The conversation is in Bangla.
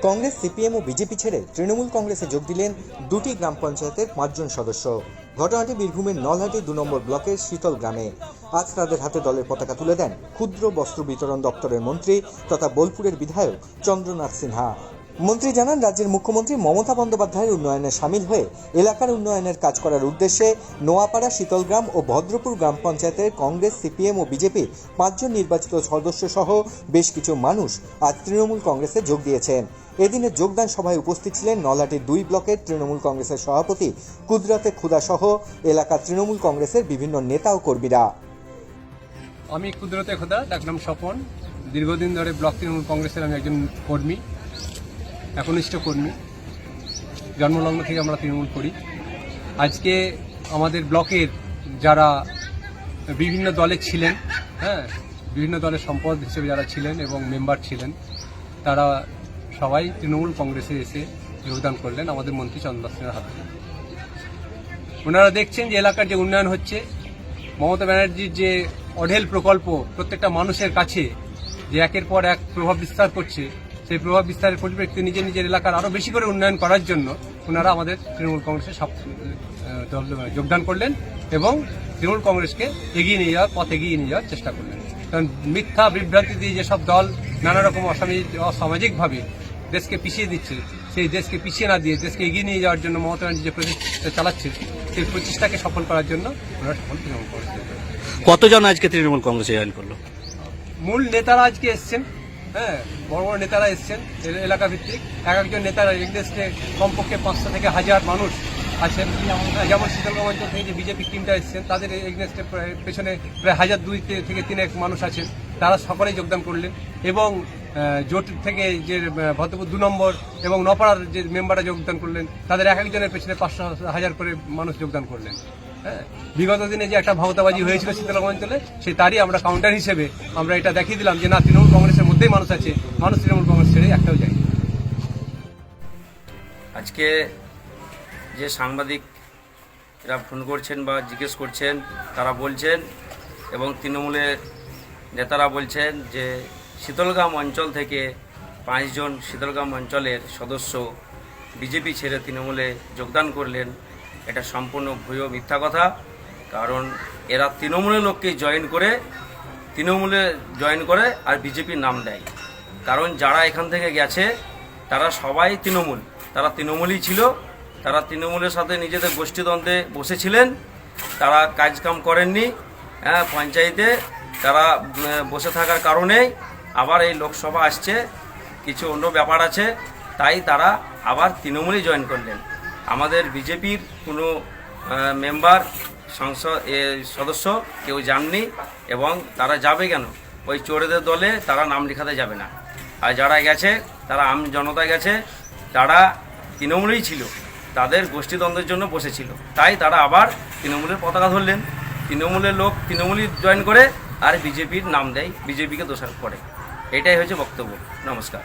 কংগ্রেস, সিপিএম ও বিজেপি ছেড়ে তৃণমূল কংগ্রেসে যোগ দিলেন দুটি গ্রাম পঞ্চায়েতের 5 জন সদস্য। ঘটনাটি বীরভূমের নলহাটি 2 নম্বর ব্লকের শীতল গ্রামে। আজ তাদের হাতে দলের পতাকা তুলে দেন ক্ষুদ্র বস্ত্র বিতরণ দপ্তরের মন্ত্রী তথা বোলপুরের বিধায়ক চন্দ্রনাথ সিনহা। মন্ত্রী জানান, রাজ্যের মুখ্যমন্ত্রী মমতা বন্দ্যোপাধ্যায়ের উন্নয়নে সামিল হয়ে এলাকার উন্নয়নের কাজ করার উদ্দেশ্যে নোয়াপাড়া, শীতলগ্রাম ও ভদ্রপুর গ্রাম পঞ্চায়েতের কংগ্রেস, সিপিএম ও বিজেপি 5 জন নির্বাচিত সদস্য সহ বেশ কিছু মানুষ আজ তৃণমূল কংগ্রেসে যোগ দিয়েছেন। এদিনে যোগদান সভায় উপস্থিত ছিলেন নলহাটির 2 ব্লকের তৃণমূল কংগ্রেসের সভাপতি কুদরতে খুদা সহ এলাকার তৃণমূল কংগ্রেসের বিভিন্ন নেতা ও কর্মীরা। আমি কুদরতে খুদা, ডাকনাম স্বপন। দীর্ঘদিন ধরে ব্লক তৃণমূল কংগ্রেসের আমি একজন কর্মী, একনিষ্ঠ কর্মী। জন্মলগ্ন থেকে আমরা তৃণমূল করি। আজকে আমাদের ব্লকের যারা বিভিন্ন দলে ছিলেন, বিভিন্ন দলের সম্পদ হিসেবে যারা ছিলেন এবং মেম্বার ছিলেন, তারা সবাই তৃণমূল কংগ্রেসে এসে যোগদান করলেন আমাদের মন্ত্রী চন্দ্রনাথ সিনহার হাতে। ওনারা দেখছেন যে এলাকার যে উন্নয়ন হচ্ছে, মমতা ব্যানার্জির যে অঢেল প্রকল্প প্রত্যেকটা মানুষের কাছে যে একের পর এক প্রভাব বিস্তার করছে, সেই প্রভাব বিস্তারের পরিপ্রেক্ষিতে নিজের নিজের এলাকার আরও বেশি করে উন্নয়ন করার জন্য ওনারা আমাদের তৃণমূল কংগ্রেসে যোগদান করলেন এবং তৃণমূল কংগ্রেসকে এগিয়ে নিয়ে যাওয়ার চেষ্টা করলেন। কারণ মিথ্যা বিভ্রান্তি দিয়ে যেসব দল নানা রকম অসামাজিকভাবে দেশকে পিছিয়ে দিচ্ছে, সেই দেশকে পিছিয়ে না দিয়ে দেশকে এগিয়ে নিয়ে যাওয়ার জন্য মমতা ব্যানার্জি যে প্রচেষ্টা চালাচ্ছে, সেই প্রচেষ্টাকে সফল করার জন্য ওনারা সফল তৃণমূল কংগ্রেস। কতজন আজকে তৃণমূল কংগ্রেসে জয়েন করলো? মূল নেতারা আজকে এসছেন, বড় বড় নেতারা এসছেন এলাকা ভিত্তিক। এক একজন নেতারা এগনেস্টে কমপক্ষে 500 থেকে 1000 মানুষ আছেন। যেমন শীতলগ্রাম অঞ্চল থেকে যে বিজেপি টিমটা এসছেন, তাদের এগনেস্টে পেছনে প্রায় 1002 থেকে 3 মানুষ আছেন। তারা সকলেই যোগদান করলেন এবং জোট থেকে যে ভদ্রপুর 2 নম্বর এবং নপাড়ার যে মেম্বাররা যোগদান করলেন, তাদের এক একজনের পেছনে 500-1000 করে মানুষ যোগদান করলেন। বিগত দিনে যে একটা ভাওতাবাজি হয়েছিল শীতলগ্রাম অঞ্চলে, সেই তারই আমরা কাউন্টার হিসেবে আমরা এটা দেখিয়ে দিলাম যে না, তৃণমূল কংগ্রেসের মধ্যেই মানুষ আছে, মানুষ তৃণমূল কংগ্রেস ছেড়ে একটাও যায়। আজকে যে সাংবাদিকরা ফোন করছেন বা জিজ্ঞেস করছেন, তারা বলছেন এবং তৃণমূলের নেতারা বলছেন যে শীতলগ্রাম অঞ্চল থেকে 5 জন শীতলগ্রাম অঞ্চলের সদস্য বিজেপি ছেড়ে তৃণমূলে যোগদান করলেন। এটা সম্পূর্ণ ভুয়ো মিথ্যা কথা। কারণ এরা তৃণমূলের লোককে তৃণমূলে জয়েন করে আর বিজেপির নাম দেয়। কারণ যারা এখান থেকে গেছে তারা সবাই তারা তৃণমূলই ছিল। তারা তৃণমূলের সাথে নিজেদের গোষ্ঠীদ্বন্দ্বে বসেছিলেন, তারা কাজকাম করেননি। পঞ্চায়েতে তারা বসে থাকার কারণে আবার এই লোকসভা আসছে, কিছু অন্য ব্যাপার আছে, তাই তারা আবার তৃণমূলেই জয়েন করলেন। আমাদের বিজেপির কোনো মেম্বার সদস্য কেউ যাননি এবং তারা যাবে কেন? ওই চোরেদের দলে তারা নাম লেখাতে যাবে না। আর যারা গেছে তারা আম জনতা গেছে, তারা তৃণমূলেই ছিল, তাদের গোষ্ঠীদ্বন্দ্বের জন্য বসেছিল, তাই তারা আবার তৃণমূলের পতাকা ধরলেন। তৃণমূলের লোক তৃণমূলই জয়েন করে আর বিজেপির নাম দেয়, বিজেপিকে দোষারোপ করে। এটাই হচ্ছে বক্তব্য। নমস্কার।